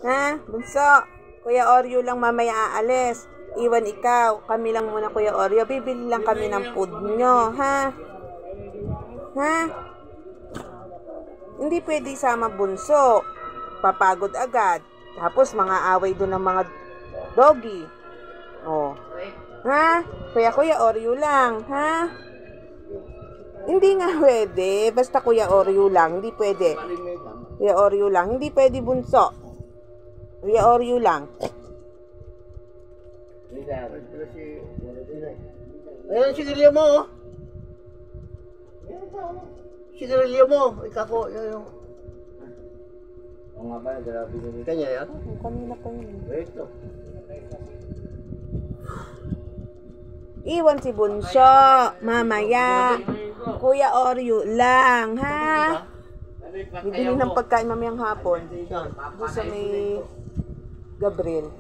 Ha? Bunso, Kuya Oreo lang mamaya aalis. Iwan ikaw. Kami lang muna, Kuya Oreo. Bibili lang kami ng food nyo. Ha? Ha? Hindi pwede sama bunso. Papagod agad. Tapos mga away doon ng mga doggy. Oh. Ha? Kuya Oreo lang. Ha? Hindi nga pwede. Basta Kuya Oreo lang. Hindi pwede. Kuya Oreo lang. Hindi pwede bunso. Kuya Oreo lang. Ayan, sigarilyo mo, oh. Sigarilyo mo. Ikako, yun yung... Oo nga ba, grabe na rin. Kanya yan? Kanina pa yun. Ito. Iwan si bunso. Mamaya. Kuya Oreo lang. Ha? Bibili ng pagkain mamayang hapon. Doon sa may Gabriel.